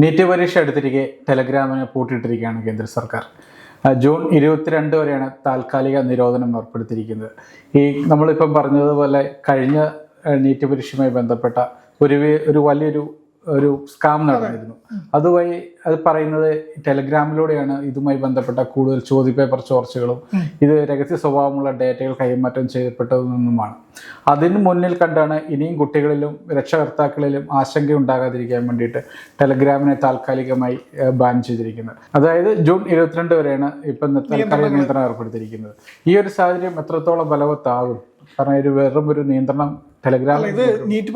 NEET പരീക്ഷ എടുത്തിരിക്കെ ടെലഗ്രാമിനെ പൂട്ടിയിട്ടിരിക്കുകയാണ് കേന്ദ്ര സർക്കാർ. ജൂൺ 22 വരെയാണ് താൽക്കാലിക നിരോധനം ഏർപ്പെടുത്തിയിരിക്കുന്നത്. നമ്മളിപ്പം പറഞ്ഞതുപോലെ കഴിഞ്ഞ നീറ്റ് പരീക്ഷയുമായി ബന്ധപ്പെട്ട ഒരു വലിയൊരു സ്കാം നടന്നിരുന്നു. അതുവഴി അത് പറയുന്നത് ടെലഗ്രാമിലൂടെയാണ് ഇതുമായി ബന്ധപ്പെട്ട കൂടുതൽ ചോദ്യപേപ്പർ ചോർച്ചകളും ഇത് രഹസ്യ സ്വഭാവമുള്ള ഡേറ്റകൾ കൈമാറ്റം ചെയ്യപ്പെട്ടതെന്നുമാണ്. അതിന് മുന്നിൽ കണ്ടാണ് ഇനിയും കുട്ടികളിലും രക്ഷകർത്താക്കളിലും ആശങ്ക ഉണ്ടാകാതിരിക്കാൻ വേണ്ടിയിട്ട് ടെലഗ്രാമിനെ താൽക്കാലികമായി ബാൻ ചെയ്തിരിക്കുന്നത്. അതായത് ജൂൺ 22 വരെയാണ് ഇപ്പം താൽക്കാലിക നിയന്ത്രണം ഏർപ്പെടുത്തിയിരിക്കുന്നത്. ഈ ഒരു സാഹചര്യം എത്രത്തോളം ബലവത്താകും? കാരണം വെറും ഒരു നിയന്ത്രണം ടെലഗ്രാം ഇത് നീറ്റ്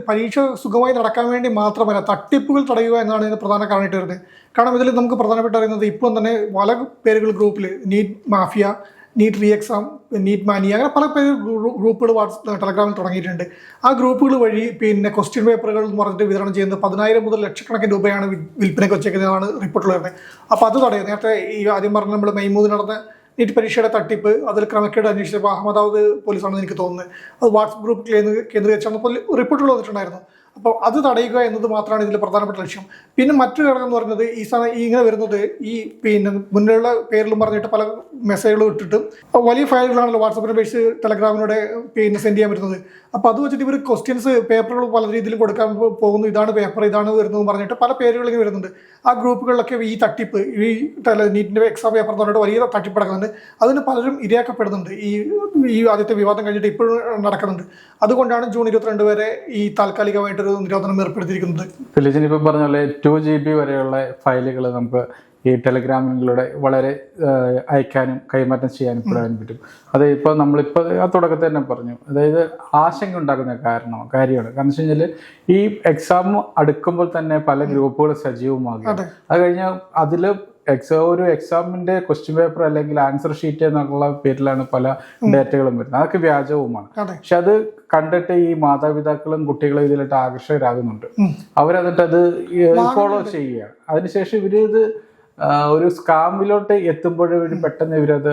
പരീക്ഷ സുഖമായി നടക്കാൻ വേണ്ടി മാത്രമല്ല, തട്ടിപ്പുകൾ തടയുക എന്നാണ് ഇതിന് പ്രധാന കാരണമായിട്ട് വരുന്നത്. കാരണം ഇതിൽ നമുക്ക് പ്രധാനപ്പെട്ട അറിയുന്നത് ഇപ്പം തന്നെ പല പേരുകൾ ഗ്രൂപ്പിൽ NEET mafia, NEET re exam, NEET mania, അങ്ങനെ പല പേര് ഗ്രൂപ്പുകൾ ടെലഗ്രാമിൽ തുടങ്ങിയിട്ടുണ്ട്. ആ ഗ്രൂപ്പുകൾ വഴി ക്വസ്റ്റ്യൻ പേപ്പറുകൾ എന്ന് പറഞ്ഞിട്ട് വിതരണം ചെയ്യുന്നത് 10,000 മുതൽ ലക്ഷക്കണക്കിന് രൂപയാണ് വിൽപ്പനയ്ക്ക് വെച്ചേക്കുന്നതാണ് റിപ്പോർട്ടുകൾ വരുന്നത്. അപ്പോൾ അത് തടയുക. നേരത്തെ ആദ്യം പറഞ്ഞ നമ്മൾ മെയ്മൂന്ന് നടന്ന നീറ്റ് പരീക്ഷയുടെ തട്ടിപ്പ്, അതിൽ ക്രമക്കേട് അന്വേഷിച്ചപ്പോൾ അഹമ്മദാബാദ് പോലീസാണെന്ന് എനിക്ക് തോന്നുന്നത്. അത് വാട്സ്ആപ്പ് ഗ്രൂപ്പ് കേന്ദ്രീകരിച്ചാണ് റിപ്പോർട്ടുകൾ വന്നിട്ടുണ്ടായിരുന്നു. അപ്പോൾ അത് തടയുക എന്നത് മാത്രമാണ് ഇതിൽ പ്രധാനപ്പെട്ട ലക്ഷ്യം. പിന്നെ മറ്റൊരു ഘടകം എന്ന് പറയുന്നത് ഇങ്ങനെ വരുന്നത് മുന്നിലുള്ള പേരിലും പറഞ്ഞിട്ട് പല മെസ്സേജുകളും ഇട്ടിട്ടും വലിയ ഫയലുകളാണല്ലോ വാട്സാപ്പിനെ ബേസ് ടെലഗ്രാമിലൂടെ സെൻഡ് ചെയ്യാൻ വരുന്നത്. അപ്പോൾ അത് വെച്ചിട്ട് ഇവർ ക്വസ്റ്റ്യൻസ് പേപ്പറുകൾ പല രീതിയിലും കൊടുക്കാൻ പോകുന്നു. ഇതാണ് പേപ്പർ, ഇതാണ് വരുന്നതെന്ന് പറഞ്ഞിട്ട് പല പേരുകൾ ഇങ്ങനെ വരുന്നുണ്ട്. ആ ഗ്രൂപ്പുകളിലൊക്കെ ഈ തട്ടിപ്പ്, നീറ്റിൻ്റെ എക്സാം പേപ്പർ എന്ന് പറഞ്ഞിട്ട് വലിയ തട്ടിപ്പ് നടക്കുന്നുണ്ട്. അതിന് പലരും ഇരയാക്കപ്പെടുന്നുണ്ട്. ഈ ആദ്യത്തെ വിവാദം കഴിഞ്ഞിട്ട് ഇപ്പോഴും നടക്കുന്നുണ്ട്. അതുകൊണ്ടാണ് ജൂൺ 22 വരെ ഈ താൽക്കാലികമായിട്ടൊരു നിരോധനം ഏർപ്പെടുത്തിയിരിക്കുന്നത്. ഇപ്പം പറഞ്ഞ പോലെ 2 GB വരെയുള്ള ഫയലുകൾ നമുക്ക് ഈ ടെലഗ്രാമിലൂടെ വളരെ അയക്കാനും കൈമാറ്റം ചെയ്യാനും പറ്റും. അത് ഇപ്പോൾ നമ്മളിപ്പോൾ ആ തുടക്കത്തിൽ തന്നെ പറഞ്ഞു, അതായത് ആശങ്ക ഉണ്ടാക്കുന്ന കാര്യമാണ്. കാരണം വെച്ച് കഴിഞ്ഞാൽ ഈ എക്സാം അടുക്കുമ്പോൾ തന്നെ പല ഗ്രൂപ്പുകളും സജീവമാകും. അത് കഴിഞ്ഞാൽ അതിൽ ഒരു എക്സാമിന്റെ ക്വസ്റ്റ്യൻ പേപ്പർ അല്ലെങ്കിൽ ആൻസർ ഷീറ്റ് എന്നുള്ള പേരിലാണ് പല ഡേറ്റകളും വരുന്നത്. അതൊക്കെ വ്യാജവുമാണ്. പക്ഷെ അത് കണ്ടിട്ട് ഈ മാതാപിതാക്കളും കുട്ടികളും ഇതിലിട്ട് ആകർഷകരാകുന്നുണ്ട്. അവരതിട്ട് അത് ഫോളോ ചെയ്യുകയാണ്. അതിനുശേഷം ഇവര് ഇത് ഒരു സ്കാമിലോട്ട് എത്തുമ്പോഴും പെട്ടെന്ന് ഇവരത്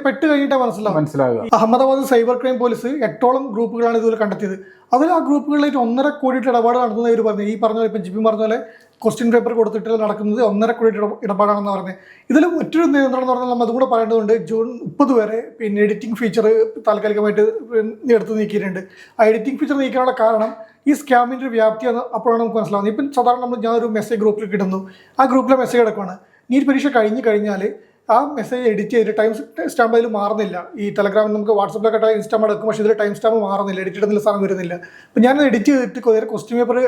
പെട്ട് കഴിഞ്ഞിട്ട് മനസ്സിലാകുക. അഹമ്മദാബാദ് സൈബർ ക്രൈം പോലീസ് 8ഓളം ഗ്രൂപ്പുകളാണ് ഇതുപോലെ കണ്ടെത്തിയത്. അതിൽ ആ ഗ്രൂപ്പുകളിലായിട്ട് 1.5 കോടി ഇടപാട് നടത്തുന്നത് ഇവർ പറഞ്ഞു. ഈ പറഞ്ഞ പോലെ ഇപ്പം ജിബി പറഞ്ഞ പോലെ ക്വസ്റ്റ്യൻ പേപ്പർ കൊടുത്തിട്ട് നടക്കുന്നത് 1.5 കോടി ഇടപാടാണെന്ന് പറഞ്ഞത്. ഇതിൽ മറ്റൊരു നിയന്ത്രണം എന്ന് പറഞ്ഞാൽ നമ്മൾ അതുകൂടെ പറയേണ്ടതുണ്ട്. ജൂൺ 30 വരെ എഡിറ്റിംഗ് ഫീച്ചർ താൽക്കാലികമായിട്ട് എടുത്ത് നീക്കിയിട്ടുണ്ട്. ആ എഡിറ്റിംഗ് ഫീച്ചർ നീക്കാനുള്ള കാരണം ഈ സ്കാമിൻ്റെ വ്യാപ്തി അപ്പോഴാണ് നമുക്ക് മനസ്സിലാവുന്നത്. ഇപ്പം സാധാരണ ഞാനൊരു മെസ്സേജ് ഗ്രൂപ്പിൽ കിട്ടുന്നു, ആ ഗ്രൂപ്പിലെ മെസ്സേജ് കിടക്കുകയാണ്. നീറ്റ് പരീക്ഷ കഴിഞ്ഞാൽ ആ മെസ്സേജ് എഡിറ്റ് ചെയ്തിട്ട് ടൈം സ്റ്റാമ്പ് അതിൽ മാറുന്നില്ല. ഈ ടെലഗ്രാമിൽ നമുക്ക് വാട്സപ്പിലൊക്കെ ടൈം സ്റ്റാമ്പ് എടുക്കും, പക്ഷേ ഇതിൽ ടൈം സ്റ്റാമ്പ് മാറുന്നില്ല, എഡിറ്റ് ഇടുന്നില്ല, സാധനം വരുന്നില്ല. അപ്പം ഞാൻ എഡിറ്റ് ചെയ്തിട്ട് ക്വസ്റ്റ്യൻ പേപ്പർ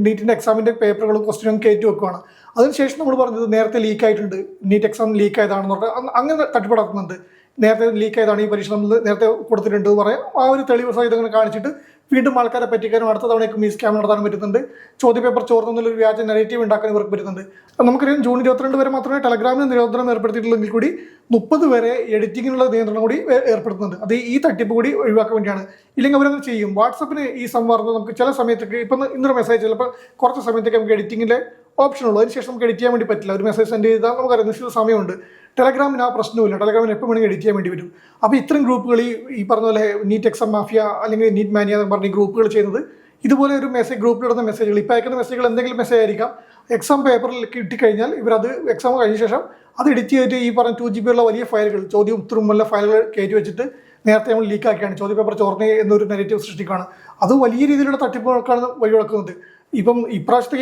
നീറ്റിൻ്റെ എക്സാമിൻ്റെ പേപ്പറുകളും ക്വസ്റ്റ്യനും കയറ്റി വെക്കുകയാണ്. അതിനുശേഷം നമ്മൾ പറഞ്ഞത് നേരത്തെ ലീക്ക് ആയിട്ടുണ്ട്, നീറ്റ് എക്സാം ലീക്ക് ആയതാണെന്ന് പറഞ്ഞാൽ അങ്ങനെ തട്ടിപ്പ് നടത്തുന്നുണ്ട്. നേരത്തെ ലീക്ക് ആയതാണ്, ഈ പരീക്ഷ നമ്മൾ നേരത്തെ കൊടുത്തിട്ടുണ്ട് എന്ന് പറയാം. ആ ഒരു തെളിവ് സഹിതം അങ്ങനെ കാണിച്ചിട്ട് വീണ്ടും ആൾക്കാരെ പറ്റിക്കാനും അടുത്ത തവണയ്ക്കും ഈ സ്കാം നടത്താനും പറ്റുന്നുണ്ട്. ചോദ്യപേപ്പർ ചോർന്നെന്നുള്ളൊരു വ്യാജ നെഗറ്റീവ് ഉണ്ടാക്കാൻ ഇവർക്ക് പറ്റുന്നുണ്ട്. നമുക്കറിയാം ജൂൺ 22 വരെ മാത്രമേ ടെലഗ്രാമിന് നിരോധനം ഏർപ്പെടുത്തിയിട്ടുള്ളെങ്കിൽ കൂടി 30 വരെ എഡിറ്റിങ്ങിനുള്ള നിയന്ത്രണം കൂടി ഏർപ്പെടുത്തുന്നുണ്ട്. അത് ഈ തട്ടിപ്പ് കൂടി ഒഴിവാക്കാൻ വേണ്ടിയാണ്. ഇല്ലെങ്കിൽ അവരത് ചെയ്യും. വാട്സപ്പിന് ഈ സംവാദം നമുക്ക് ചില സമയത്തേക്ക് ഇപ്പം ഇന്നൊരു മെസ്സേജ് ചിലപ്പോൾ കുറച്ച് സമയത്തേക്ക് നമുക്ക് എഡിറ്റിങ്ങിൻ്റെ ഓപ്ഷൻ ഉള്ളൂ. അതിനുശേഷം നമുക്ക് എഡിറ്റ് ചെയ്യാൻ വേണ്ടി പറ്റില്ല. ഒരു മെസ്സേജ് സെൻഡ് ചെയ്താൽ നമുക്കറിയാം നിശ്ചിത സമയമുണ്ട്. ടെലഗ്രാമിന് ആ പ്രശ്നമില്ല. ടെലഗ്രാമിന് എപ്പോൾ വേണമെങ്കിൽ എഡിറ്റ് ചെയ്യാൻ വേണ്ടി വരും. അപ്പോൾ ഇത്തരം ഗ്രൂപ്പുകൾ ഈ പറഞ്ഞ പോലെ നീറ്റ് എക്സാം മാഫിയ അല്ലെങ്കിൽ നീറ്റ് മാനിയ എന്ന് പറഞ്ഞ ഗ്രൂപ്പുകൾ ചെയ്യുന്നത് ഇതുപോലെ ഒരു ഗ്രൂപ്പിലിടുന്ന മെസ്സേജുകൾ, ഇപ്പോൾ അയക്കുന്ന മെസ്സേജുകൾ എന്തെങ്കിലും മെസ്സേജ് ആയിരിക്കാം. എക്സാം പേപ്പറിൽ കിട്ടിക്കഴിഞ്ഞാൽ ഇവരത് എക്സാം കഴിഞ്ഞ ശേഷം അത് എഡിറ്റ് ചെയ്തിട്ട് ഈ പറഞ്ഞ 2 GB ഉള്ള വലിയ ഫയലുകൾ, ചോദ്യം ഉത്തരവുമുള്ള ഫയലുകൾ കയറ്റി വെച്ചിട്ട് നേരത്തെ നമ്മൾ ലീക്കാക്കിയാണ് ചോദ്യപേപ്പർ ചോർന്നേ എന്നൊരു നെഗറ്റീവ് സൃഷ്ടിക്കുകയാണ്. അത് വലിയ രീതിയിലുള്ള തട്ടിപ്പുകൾക്കാണ് വഴിവെക്കുന്നത്. ഇപ്പം ഇപ്രാവശ്യത്തെ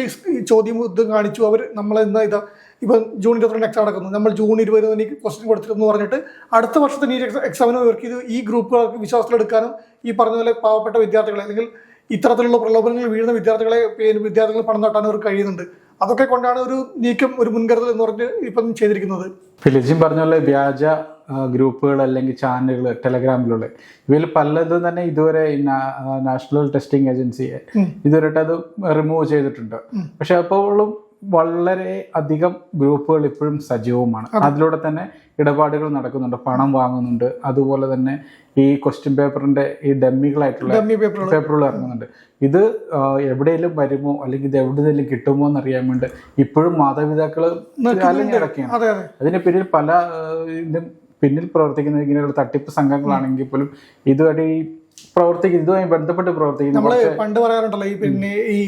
ചോദ്യം ഇതും കാണിച്ചു അവർ ഇപ്പം ജൂൺ 22 എക്സാം നടക്കുന്നു, നമ്മൾ ജൂൺ 20 ക്വസ്റ്റ്യൻ കൊടുത്തിട്ടെന്ന് പറഞ്ഞിട്ട് അടുത്ത വർഷത്തെ നീറ്റ് എക്സാമിന് ഇവർക്ക് ഈ ഗ്രൂപ്പുകൾക്ക് വിശ്വാസത്തിലെടുക്കാനും ഈ പറഞ്ഞ പോലെ പാവപ്പെട്ട വിദ്യാർത്ഥികളെ അല്ലെങ്കിൽ ഇത്തരത്തിലുള്ള പ്രലോഭനങ്ങൾ വീഴുന്ന വിദ്യാർത്ഥികളെ പണം തട്ടാനും അവർക്ക് കഴിയുന്നുണ്ട്. അതൊക്കെ കൊണ്ടാണ് ഒരു നീക്കം, ഒരു മുൻകരുതൽ എന്ന് പറഞ്ഞ് ഇപ്പം ചെയ്തിരിക്കുന്നത്. ഫിലിജും പറഞ്ഞ പോലെ വ്യാജ ഗ്രൂപ്പുകൾ അല്ലെങ്കിൽ ചാനലുകൾ ടെലഗ്രാമിലുള്ള ഇവയിൽ പലതും തന്നെ ഇതുവരെ നാഷണൽ ടെസ്റ്റിംഗ് ഏജൻസി ഇതുവരെയായിട്ട് അത് റിമൂവ് ചെയ്തിട്ടുണ്ട്. പക്ഷെ അപ്പോഴും വളരെ അധികം ഗ്രൂപ്പുകൾ ഇപ്പോഴും സജീവമാണ്. അതിലൂടെ തന്നെ ഇടപാടുകൾ നടക്കുന്നുണ്ട്, പണം വാങ്ങുന്നുണ്ട്. അതുപോലെ തന്നെ ഈ ക്വസ്റ്റ്യൻ പേപ്പറിന്റെ ഈ ഡമ്മികളായിട്ടുള്ള പേപ്പറുകൾ ഇറങ്ങുന്നുണ്ട്. ഇത് എവിടെയെങ്കിലും വരുമോ അല്ലെങ്കിൽ ഇത് എവിടെയെങ്കിലും കിട്ടുമോ എന്നറിയാൻ വേണ്ടി ഇപ്പോഴും മാതാപിതാക്കൾ അലഞ്ഞിടക്കുകയാണ്. അതിന് പിന്നിൽ പ്രവർത്തിക്കുന്ന ഇങ്ങനെയുള്ള തട്ടിപ്പ് സംഘങ്ങളാണെങ്കിൽ പോലും ഇതുമായി ബന്ധപ്പെട്ട് പ്രവർത്തിക്കുന്ന പണ്ട് പറയാറുണ്ടല്ലോ ഈ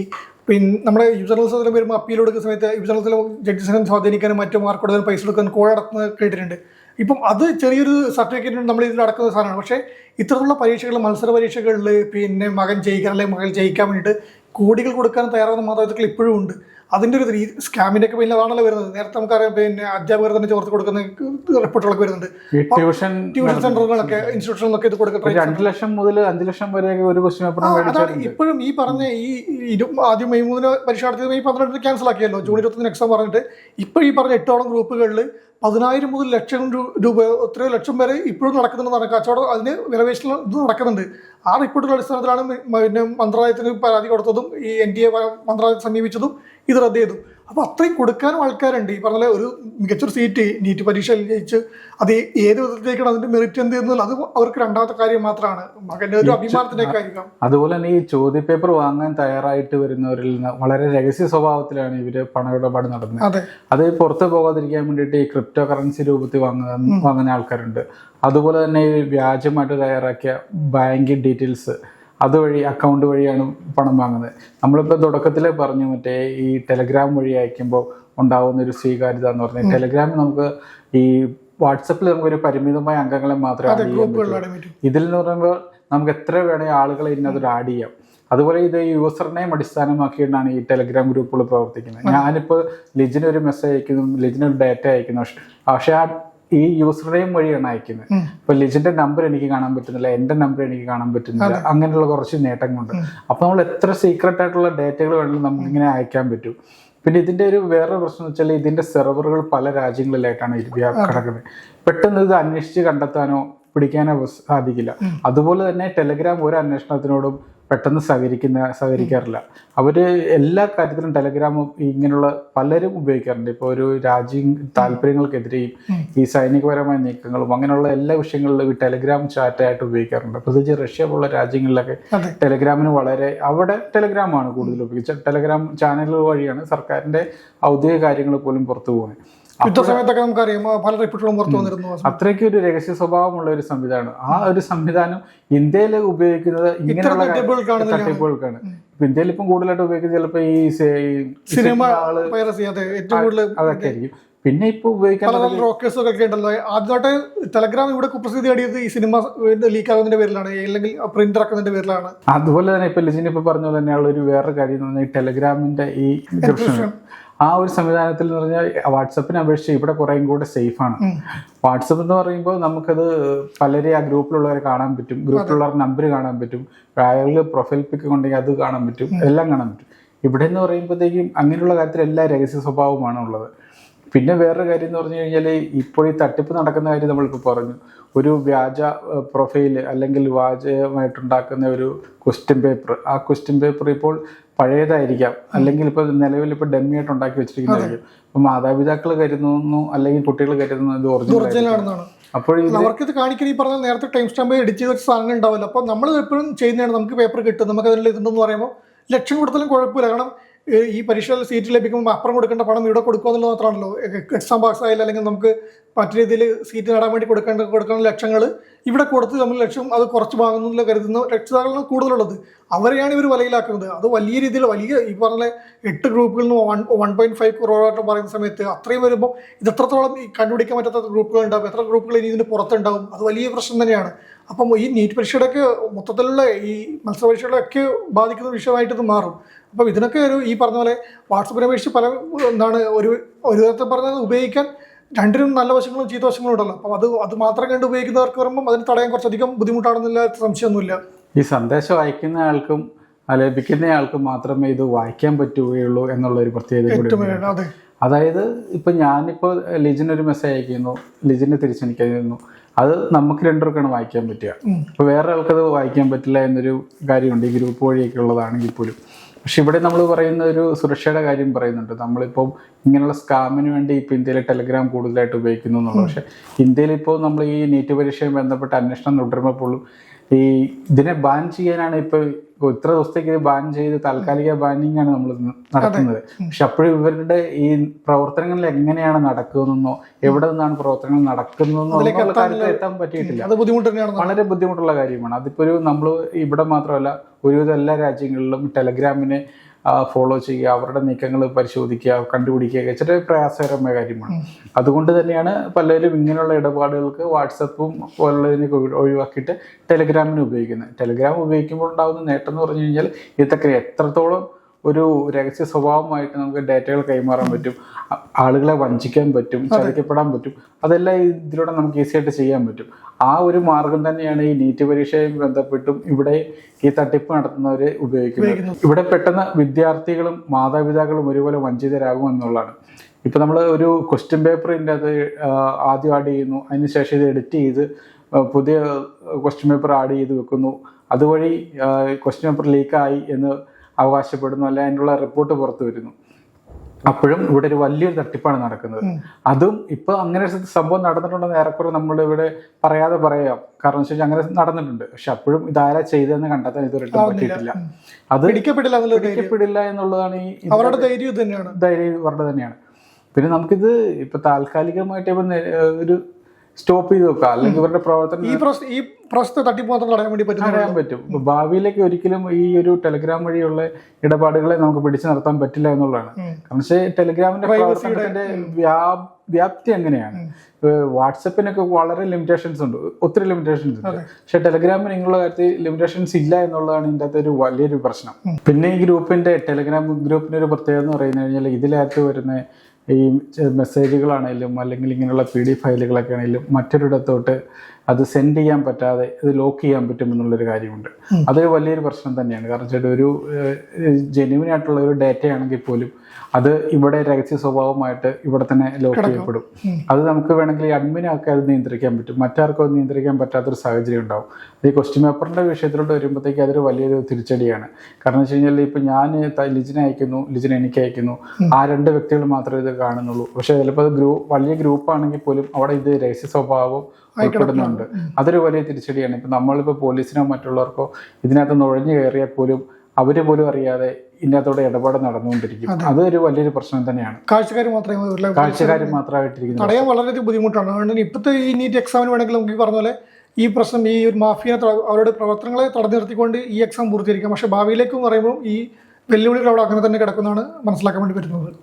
പിന്നെ നമ്മുടെ യുവജനോത്സവത്തിൽ വരുമ്പോൾ അപ്പീൽ കൊടുക്കുന്ന സമയത്ത് യുവജനോത്സവത്തിലെ ജഡ്ജസിനെ സ്വാധീനിക്കാനും മറ്റു മാർക്ക് കൊടുക്കാനും പൈസ കൊടുക്കാനും കോഴ നടത്തുന്നത് കേട്ടിട്ടുണ്ട്. ഇപ്പം അത് ചെറിയൊരു സർട്ടിഫിക്കറ്റ് നമ്മൾ ഇതിൽ അടക്കുന്ന സാധനമാണ്. പക്ഷേ ഇത്തരത്തിലുള്ള പരീക്ഷകൾ, മത്സര പരീക്ഷകളിൽ പിന്നെ മകൻ ജയിക്കാൻ അല്ലെങ്കിൽ മകൾ ജയിക്കാൻ വേണ്ടിയിട്ട് കോടികൾ കൊടുക്കാൻ തയ്യാറാകുന്ന മാതാപിതാക്കൾ ഇപ്പോഴും ഉണ്ട്. അതിൻ്റെ ഒരു സ്കാമിൻ്റെ ഒക്കെ പിന്നെ അതാണല്ലോ വരുന്നത്. നേരത്തെ നമുക്കറിയാം, പിന്നെ അധ്യാപകർ തന്നെ ചോർത്ത് കൊടുക്കുന്ന റിപ്പോർട്ടുകളൊക്കെ വരുന്നുണ്ട്. ട്യൂഷൻ സെന്ററുകളൊക്കെ, ഇൻസ്റ്റിറ്റ്യൂഷനിലൊക്കെ ഇത് കൊടുക്കുക 2 ലക്ഷം മുതൽ 5 ലക്ഷം വരെ ഒരു ക്വസ്റ്റ്യൻ പേപ്പർ. അതാണ് ഇപ്പോഴും ഈ പറഞ്ഞ ആദ്യം മെയ് 3 പരീക്ഷ നടത്തിയത് മെയ് 12 ക്യാൻസൽ ആക്കിയല്ലോ, ജൂൺ 21 എക്സാം പറഞ്ഞിട്ട്. ഇപ്പോൾ ഈ പറഞ്ഞ 8ഓളം ഗ്രൂപ്പുകളിൽ 10,000 മുതൽ ലക്ഷം രൂപ, എത്രയോ ലക്ഷം വരെ ഇപ്പോഴും നടക്കുന്നുണ്ടെന്നാണ് കച്ചവടം. അതിന് വിലപേശൽ ഇത് നടക്കുന്നുണ്ട്. ആ റിപ്പോർട്ടുകളുടെ അടിസ്ഥാനത്തിലാണ് പിന്നെ മന്ത്രാലയത്തിന് പരാതി കൊടുത്തതും ഈ NTA മന്ത്രാലയത്തെ സമീപിച്ചതും ഇത് റദ്ദ് ചെയ്തു. അപ്പോൾ അത്രയും കൊടുക്കാനും ആൾക്കാരുണ്ട്. ഈ പറഞ്ഞ ഒരു മികച്ചൊരു സീറ്റ് നീറ്റ് പരീക്ഷയിൽ ജയിച്ച് അത് ഏത് വിധത്തിലേക്കാണ് അതിന്റെ മെറിറ്റ് എന്ത് ചെയ്യുന്നത്, അത് അവർക്ക് രണ്ടാമത്തെ കാര്യം മാത്രമാണ്, മകന്റെ ഒരു അഭിമാനത്തിന്റെ കാര്യം. അതുപോലെ തന്നെ ഈ ചോദ്യപേപ്പർ വാങ്ങാൻ തയ്യാറായിട്ട് വരുന്നവരിൽ നിന്ന് വളരെ രഹസ്യ സ്വഭാവത്തിലാണ് ഇവര് പണമിടപാട് നടന്നത്. അത് പുറത്തു പോകാതിരിക്കാൻ വേണ്ടിയിട്ട് ഈ ക്രിപ്റ്റോ കറൻസി രൂപത്തിൽ വാങ്ങുന്ന ആൾക്കാരുണ്ട്. അതുപോലെ തന്നെ ഈ വ്യാജമായിട്ട് തയ്യാറാക്കിയ ബാങ്ക് ഡീറ്റെയിൽസ് അതുവഴി, അക്കൗണ്ട് വഴിയാണ് പണം വാങ്ങുന്നത്. നമ്മളിപ്പോൾ തുടക്കത്തിൽ പറഞ്ഞു, മറ്റേ ഈ ടെലഗ്രാം വഴി അയക്കുമ്പോൾ ഉണ്ടാകുന്ന ഒരു സ്വീകാര്യത എന്ന് പറഞ്ഞാൽ, ടെലഗ്രാമിൽ നമുക്ക് ഈ വാട്സപ്പിൽ നമുക്കൊരു പരിമിതമായ അംഗങ്ങളെ മാത്രമേ ആഡ് ചെയ്യാൻ പറ്റൂ. ഇതിൽ എന്ന് പറയുമ്പോൾ നമുക്ക് എത്ര വേണേൽ ആളുകളെ ഇതിനകത്ത് ആഡ് ചെയ്യാം. അതുപോലെ ഇത് യൂസർ നെയിം അടിസ്ഥാനമാക്കിയിട്ടാണ് ഈ ടെലഗ്രാം ഗ്രൂപ്പുകൾ പ്രവർത്തിക്കുന്നത്. ഞാനിപ്പോൾ ലിജിന് ഒരു മെസ്സേജ് അയക്കുന്നു, ലിജിന് ഒരു ഡാറ്റ അയക്കുന്നു, പക്ഷേ ആ ഈ യൂസർ നെയിം വഴിയാണ് അയക്കുന്നത്. ഇപ്പൊ ലിജിന്റെ നമ്പർ എനിക്ക് കാണാൻ പറ്റുന്നില്ല, എന്റെ നമ്പർ എനിക്ക് കാണാൻ പറ്റുന്നില്ല, അങ്ങനെയുള്ള കുറച്ച് നേട്ടങ്ങളുണ്ട്. അപ്പൊ നമ്മൾ എത്ര സീക്രട്ട് ആയിട്ടുള്ള ഡേറ്റകൾ വേണമെങ്കിലും നമുക്ക് ഇങ്ങനെ അയക്കാൻ പറ്റും. പിന്നെ ഇതിന്റെ ഒരു വേറെ പ്രശ്നം എന്ന് വെച്ചാൽ ഇതിന്റെ സെർവറുകൾ പല രാജ്യങ്ങളിലായിട്ടാണ് കിടക്കുന്നത്. പെട്ടെന്ന് ഇത് അന്വേഷിച്ച് കണ്ടെത്താനോ പിടിക്കാനോ സാധിക്കില്ല. അതുപോലെ തന്നെ ടെലഗ്രാം ഒരു അന്വേഷണത്തിനോടും പെട്ടെന്ന് സഹകരിക്കാറില്ല. അവര് എല്ലാ കാര്യത്തിലും ടെലഗ്രാമും ഇങ്ങനെയുള്ള പലരും ഉപയോഗിക്കാറുണ്ട്. ഇപ്പോൾ ഒരു താല്പര്യങ്ങൾക്കെതിരെയും ഈ സൈനികപരമായ നീക്കങ്ങളും അങ്ങനെയുള്ള എല്ലാ വിഷയങ്ങളിലും ഈ ടെലഗ്രാം ചാറ്റായിട്ട് ഉപയോഗിക്കാറുണ്ട്. പ്രത്യേകിച്ച് റഷ്യ പോലുള്ള രാജ്യങ്ങളിലൊക്കെ ടെലഗ്രാമിന് വളരെ, അവിടെ ടെലഗ്രാമാണ് കൂടുതൽ ഉപയോഗിച്ചത്. ടെലഗ്രാം ചാനലുകൾ വഴിയാണ് സർക്കാരിന്റെ ഔദ്യോഗിക കാര്യങ്ങൾ പോലും പുറത്തു പോകുന്നത്. സമയത്തൊക്കെ നമുക്കറിയാം പല റിപ്പോർട്ടുകളും പുറത്തു വന്നിരുന്നു. അത്രയ്ക്ക് ഒരു രഹസ്യ സ്വഭാവമുള്ള ഒരു സംവിധാനം. ആ ഒരു സംവിധാനം ഇന്ത്യയിൽ ഉപയോഗിക്കുന്നത് ഇങ്ങനെയുള്ള തട്ടിപ്പുകൾക്കാണ്. ഇന്ത്യയിൽ ഇപ്പം കൂടുതലായിട്ട് ഉപയോഗിക്കുന്നത് ചിലപ്പോൾ ഈ സിനിമ അതൊക്കെ ആയിരിക്കും. പിന്നെ ഇപ്പൊ ഉപയോഗിക്കാൻ റോക്കേഴ്സൊക്കെ ഉണ്ടല്ലോ. ആദ്യമായിട്ട് ടെലഗ്രാം ഇവിടെ കുപ്രസിദ്ധി നേടിയത് ഈ സിനിമ ലീക്ക് ആകുന്നതിന്റെ പേരിലാണ്, അല്ലെങ്കിൽ പ്രിന്റ് ഇറക്കുന്നതിന്റെ പേരിലാണ്. അതുപോലെ തന്നെ ഇപ്പൊ ലിജിൻ ഇപ്പൊ പറഞ്ഞ പോലെ തന്നെയുള്ള ഒരു വേറെ കാര്യം എന്ന് പറഞ്ഞാൽ ഈ ടെലഗ്രാമിന്റെ ഈ ആ ഒരു സംവിധാനത്തിൽ എന്ന് പറഞ്ഞാൽ വാട്സപ്പിനെ അപേക്ഷിച്ച് ഇവിടെ കുറേയും കൂടെ സേഫ് ആണ്. വാട്സപ്പ് എന്ന് പറയുമ്പോൾ നമുക്കത് പലരെ ആ ഗ്രൂപ്പിലുള്ളവരെ കാണാൻ പറ്റും, ഗ്രൂപ്പിലുള്ളവരുടെ നമ്പർ കാണാൻ പറ്റും, അയാൾക്ക് പ്രൊഫൈൽ പിക്ക് കൊണ്ടെങ്കിൽ അത് കാണാൻ പറ്റും, എല്ലാം കാണാൻ പറ്റും. ഇവിടെ എന്ന് പറയുമ്പോഴത്തേക്കും അങ്ങനെയുള്ള കാര്യത്തിൽ എല്ലാ രഹസ്യ സ്വഭാവമാണ് ഉള്ളത്. പിന്നെ വേറൊരു കാര്യം എന്ന് പറഞ്ഞു കഴിഞ്ഞാൽ ഇപ്പോൾ ഈ തട്ടിപ്പ് നടക്കുന്ന കാര്യം നമ്മളിപ്പോൾ പറഞ്ഞു. ഒരു വ്യാജ പ്രൊഫൈല് അല്ലെങ്കിൽ വ്യാജമായിട്ടുണ്ടാക്കുന്ന ഒരു ക്വസ്റ്റ്യൻ പേപ്പർ, ആ ക്വസ്റ്റ്യൻ പേപ്പർ ഇപ്പോൾ പഴയതായിരിക്കാം, അല്ലെങ്കിൽ ഇപ്പോൾ നിലവിൽ ഇപ്പോൾ ഡെമ്മിയായിട്ട് ഉണ്ടാക്കി വെച്ചിരിക്കുന്നതായിരിക്കും. അപ്പോൾ മാതാപിതാക്കൾ കരുതുന്നു അല്ലെങ്കിൽ കുട്ടികൾ കരുതുന്നു ഇത് ഒറിജിനൽ. അപ്പോൾ അവർക്കിത് കാണിക്കാൻ ഈ പറഞ്ഞ നേരത്തെ ടൈം സ്റ്റാമ്പ് എഡിറ്റ് ചെയ്ത സാധനം ഉണ്ടാവില്ല. അപ്പോൾ നമ്മൾ എപ്പോഴും ചെയ്യുന്നതാണ്, നമുക്ക് പേപ്പർ കിട്ടും, നമുക്ക് അതിൽ ഇതെന്ന് പറയുമ്പോൾ ലക്ഷം കൊടുത്താലും കുഴപ്പമില്ല. കാരണം ഈ പരീക്ഷയിൽ സീറ്റ് ലഭിക്കുമ്പോൾ അപ്പുറം കൊടുക്കേണ്ട പണം ഇവിടെ കൊടുക്കുക എന്നുള്ളത് മാത്രമാണല്ലോ. എക്സാം പാസ് ആയാലും അല്ലെങ്കിൽ നമുക്ക് മറ്റു രീതിയിൽ സീറ്റ് നേടാൻ വേണ്ടി കൊടുക്കേണ്ട ലക്ഷങ്ങൾ ഇവിടെ കൊടുത്ത് നമ്മൾ ലക്ഷം അത് കുറച്ച് ഭാഗങ്ങളിൽ കരുതുന്ന രക്ഷിതാക്കളാണ് കൂടുതലുള്ളത്. അവരെയാണ് ഇവർ വലയിലാക്കുന്നത്. അത് വലിയ രീതിയിൽ ഈ പറഞ്ഞ 8 ഗ്രൂപ്പുകളിൽ നിന്ന് 1.5 crore പറയുന്ന സമയത്ത് അത്രയും വരുമ്പോൾ ഇത് എത്രത്തോളം കണ്ടുപിടിക്കാൻ പറ്റാത്ത ഗ്രൂപ്പുകൾ ഉണ്ടാവും, എത്ര ഗ്രൂപ്പുകൾ ഇനി ഇതിന് പുറത്തുണ്ടാവും, അത് വലിയ പ്രശ്നം തന്നെയാണ്. അപ്പം ഈ നീറ്റ് പരീക്ഷയുടെയൊക്കെ മൊത്തത്തിലുള്ള ഈ മത്സര പരീക്ഷകളൊക്കെ ബാധിക്കുന്ന വിഷയമായിട്ട് ഇത് മാറും. അപ്പം ഇതിനൊക്കെ ഈ പറഞ്ഞ പോലെ വാട്സപ്പിനെ അപേക്ഷിച്ച് പല ഒരു വിധത്തെ പറഞ്ഞത് ഉപയോഗിക്കാൻ രണ്ടിനും നല്ല വശങ്ങളും ചീത്ത വശങ്ങളും ഉണ്ടല്ലോ. അപ്പം അത് മാത്രം കണ്ട് ഉപയോഗിക്കുന്നവർക്ക് വരുമ്പം അതിന് തടയാൻ കുറച്ചധികം ബുദ്ധിമുട്ടാണെന്നില്ല, സംശയമൊന്നുമില്ല. ഈ സന്ദേശം അയക്കുന്ന ആൾക്കും ലഭിക്കുന്ന ആൾക്കും മാത്രമേ ഇത് വായിക്കാൻ പറ്റുകയുള്ളൂ എന്നുള്ള ഒരു പ്രത്യേകത. അതായത് ഇപ്പം ഞാനിപ്പോൾ ലിജിനൊരു മെസ്സേജ് അയക്കുന്നു, ലിജിന് തിരിച്ചെനിക്കുന്നു, അത് നമുക്ക് രണ്ടുപേർക്കാണ് വായിക്കാൻ പറ്റുക. ഇപ്പോൾ വേറെ ആൾക്കത് വായിക്കാൻ പറ്റില്ല എന്നൊരു കാര്യമുണ്ട് ഈ ഗ്രൂപ്പ് വഴിയൊക്കെ ഉള്ളതാണെങ്കിൽ പോലും. പക്ഷെ ഇവിടെ നമ്മൾ പറയുന്ന ഒരു സുരക്ഷയുടെ കാര്യം പറയുന്നുണ്ട്. നമ്മളിപ്പോൾ ഇങ്ങനെയുള്ള സ്കാമിന് വേണ്ടി ഇപ്പോൾ ഇന്ത്യയിലെ ടെലഗ്രാം കൂടുതലായിട്ട് ഉപയോഗിക്കുന്നു എന്നുള്ളത്. പക്ഷേ ഇന്ത്യയിലിപ്പോൾ നമ്മൾ ഈ നീറ്റ് പരീക്ഷയും ബന്ധപ്പെട്ട അന്വേഷണം തുടരുമ്പോഴും ഈ ഇതിനെ ബാൻ ചെയ്യാനാണ് ഇപ്പോൾ ഇത്ര ദിവസത്തേക്ക് ഇത് ബാൻ ചെയ്ത് താൽക്കാലിക ബാനിങ് ആണ് നമ്മൾ നടത്തുന്നത്. പക്ഷെ അപ്പോഴും ഇവരുടെ ഈ പ്രവർത്തനങ്ങളിൽ എങ്ങനെയാണ് നടക്കുന്നതെന്നോ എവിടെ നിന്നാണ് പ്രവർത്തനങ്ങൾ നടക്കുന്നതെന്നോ കാര്യത്തിൽ എത്താൻ പറ്റിയിട്ടില്ല. വളരെ ബുദ്ധിമുട്ടുള്ള കാര്യമാണ്. അതിപ്പോൾ നമ്മൾ ഇവിടെ മാത്രമല്ല ഒരുവിധം എല്ലാ രാജ്യങ്ങളിലും ടെലഗ്രാമിനെ ഫോളോ ചെയ്യുക, അവരുടെ നീക്കങ്ങൾ പരിശോധിക്കുക, കണ്ടുപിടിക്കുക ഇച്ചിരി പ്രയാസകരമായ കാര്യമാണ്. അതുകൊണ്ട് തന്നെയാണ് പലരും ഇങ്ങനെയുള്ള ഇടപാടുകൾക്ക് വാട്സപ്പും പോലുള്ളതിനൊക്കെ ഒഴിവാക്കിയിട്ട് ടെലിഗ്രാമിന് ഉപയോഗിക്കുന്നത്. ടെലിഗ്രാം ഉപയോഗിക്കുമ്പോൾ ഉണ്ടാകുന്ന നേട്ടം എന്ന് പറഞ്ഞു കഴിഞ്ഞാൽ ഇതൊക്കെ എത്രത്തോളം ഒരു രഹസ്യ സ്വഭാവമായിട്ട് നമുക്ക് ഡേറ്റകൾ കൈമാറാൻ പറ്റും, ആളുകളെ വഞ്ചിക്കാൻ പറ്റും, ചതിക്കപ്പെടാൻ പറ്റും, അതെല്ലാം ഇതിലൂടെ നമുക്ക് ഈസി ആയിട്ട് ചെയ്യാൻ പറ്റും. ആ ഒരു മാർഗം തന്നെയാണ് ഈ നീറ്റ് പരീക്ഷയുമായി ബന്ധപ്പെട്ടും ഇവിടെ ഈ തട്ടിപ്പ് നടത്തുന്നവർ ഉപയോഗിക്കുന്നത്. ഇവിടെ പെട്ടെന്ന് വിദ്യാർത്ഥികളും മാതാപിതാക്കളും ഒരുപോലെ വഞ്ചിതരാകും എന്നുള്ളതാണ്. ഇപ്പം നമ്മൾ ഒരു ക്വസ്റ്റ്യൻ പേപ്പറിൻ്റെ അത് ആദ്യം ആഡ് ചെയ്യുന്നു, അതിനുശേഷം ഇത് എഡിറ്റ് ചെയ്ത് പുതിയ ക്വസ്റ്റ്യൻ പേപ്പർ ആഡ് ചെയ്ത് വെക്കുന്നു, അതുവഴി ക്വസ്റ്റ്യൻ പേപ്പർ ലീക്കായി എന്ന് അവകാശപ്പെടുന്നു, അല്ലെ അതിനുള്ള റിപ്പോർട്ട് പുറത്തു വരുന്നു. അപ്പോഴും ഇവിടെ ഒരു വലിയൊരു തട്ടിപ്പാണ് നടക്കുന്നത്. അതും ഇപ്പൊ അങ്ങനെ സംഭവം നടന്നിട്ടുണ്ടെന്ന് ഏറെക്കുറെ നമ്മളിവിടെ പറയാതെ പറയാം, കാരണം വെച്ച് കഴിഞ്ഞാൽ അങ്ങനെ നടന്നിട്ടുണ്ട്. പക്ഷെ അപ്പോഴും ഇതാരാ ചെയ്തതെന്ന് കണ്ടെത്താൻ ഇതുവരെയായിട്ടും പറ്റിയിട്ടില്ല. അത് പിടിക്കപ്പെടില്ല എന്നുള്ളതാണ് ഈ അവരുടെ ധൈര്യം അവരുടെ തന്നെയാണ്. പിന്നെ നമുക്കിത് ഇപ്പൊ താൽക്കാലികമായിട്ട് ഒരു സ്റ്റോപ്പ് ചെയ്ത് വെക്കാം, അല്ലെങ്കിൽ ഇവരുടെ പ്രവർത്തനം ഈ പ്രശ്നത്തെ തട്ടിപ്പ് മാത്രം തടയാൻ പറ്റും. ഭാവിയിലേക്ക് ഒരിക്കലും ഈ ഒരു ടെലിഗ്രാം വഴിയുള്ള ഇടപാടുകളെ നമുക്ക് പിടിച്ചു നിർത്താൻ പറ്റില്ല എന്നുള്ളതാണ്. കാരണം വെച്ചാൽ ടെലിഗ്രാമിന്റെ പ്രവർത്തനത്തിന്റെ വ്യാപ്തി എങ്ങനെയാണ്. വാട്സപ്പിനൊക്കെ വളരെ ലിമിറ്റേഷൻസ് ഉണ്ട്, ഒത്തിരി ലിമിറ്റേഷൻസ് ഉണ്ട്. പക്ഷെ ടെലിഗ്രാമിന് ഇങ്ങനെയുള്ള കാര്യത്തിൽ ലിമിറ്റേഷൻസ് ഇല്ല എന്നുള്ളതാണ് ഇതിൻ്റെ അകത്ത് ഒരു വലിയൊരു പ്രശ്നം. പിന്നെ ഈ ടെലിഗ്രാം ഗ്രൂപ്പിന്റെ ഒരു പ്രത്യേകത എന്ന് പറഞ്ഞു കഴിഞ്ഞാൽ ഇതിനകത്ത് വരുന്ന ഈ മെസ്സേജുകളാണെങ്കിലും അല്ലെങ്കിൽ ഇങ്ങനെയുള്ള PDF ഫയലുകളൊക്കെ ആണെങ്കിലും മറ്റൊരിടത്തോട്ട് അത് സെൻഡ് ചെയ്യാൻ പറ്റാതെ ഇത് ലോക്ക് ചെയ്യാൻ പറ്റും എന്നുള്ളൊരു കാര്യമുണ്ട്. അതൊരു വലിയൊരു പ്രശ്നം തന്നെയാണ്. കാരണം വെച്ചാൽ ഒരു ജെന്യുവൻ ആയിട്ടുള്ള ഒരു ഡേറ്റ ആണെങ്കിൽ പോലും അത് ഇവിടെ രഹസ്യ സ്വഭാവമായിട്ട് ഇവിടെ തന്നെ ലോക്ക് ചെയ്യപ്പെടും. അത് നമുക്ക് വേണമെങ്കിൽ ഈ അഡ്മിനൊക്കെ അത് നിയന്ത്രിക്കാൻ പറ്റും, മറ്റാർക്കും അത് നിയന്ത്രിക്കാൻ പറ്റാത്തൊരു സാഹചര്യം ഉണ്ടാവും. ഈ ക്വസ്റ്റ്യൻ പേപ്പറിന്റെ വിഷയത്തിലോട്ട് വരുമ്പോഴത്തേക്ക് അതൊരു വലിയൊരു തിരിച്ചടിയാണ്. കാരണം വെച്ച് കഴിഞ്ഞാൽ ഇപ്പം ഞാൻ ലിജിനെ അയക്കുന്നു, ലിജിനെ എനിക്ക് അയക്കുന്നു, ആ 2 വ്യക്തികൾ മാത്രമേ ഇത് കാണുന്നുള്ളൂ. പക്ഷെ ചിലപ്പോൾ അത് വലിയ ഗ്രൂപ്പാണെങ്കിൽ പോലും അവിടെ ഇത് രഹസ്യ സ്വഭാവം ഉൾപ്പെടുന്നുണ്ട്. അതൊരു വലിയ തിരിച്ചടിയാണ്. ഇപ്പം നമ്മളിപ്പോൾ പോലീസിനോ മറ്റുള്ളവർക്കോ ഇതിനകത്ത് നുഴഞ്ഞു കയറിയാൽ പോലും അവര് പോലും അറിയാതെ ഇതിനകത്തോടെ ഇടപാട് നടന്നുകൊണ്ടിരിക്കും. അതൊരു വലിയൊരു പ്രശ്നം തന്നെയാണ്. കാഴ്ചക്കാർ മാത്രമായിട്ടിരിക്കുന്നത് തടയാൻ വളരെയധികം ബുദ്ധിമുട്ടാണ്. അതുകൊണ്ട് ഇപ്പോഴത്തെ ഈ നീറ്റ് എക്സാമിന് വേണമെങ്കിൽ നമുക്ക് പറഞ്ഞ പോലെ ഈ പ്രശ്നം ഈ ഒരു മാഫിയ അവരുടെ പ്രവർത്തനങ്ങളെ തടഞ്ഞു നിർത്തിക്കൊണ്ട് ഈ എക്സാം പൂർത്തീകരിക്കാം. പക്ഷെ ഭാവിയിലേക്ക് പറയുമ്പോൾ ഈ വെല്ലുവിളികൾ അവിടെ അങ്ങനെ തന്നെ കിടക്കുന്നതാണ് മനസ്സിലാക്കാൻ വേണ്ടി പറ്റുന്നത്.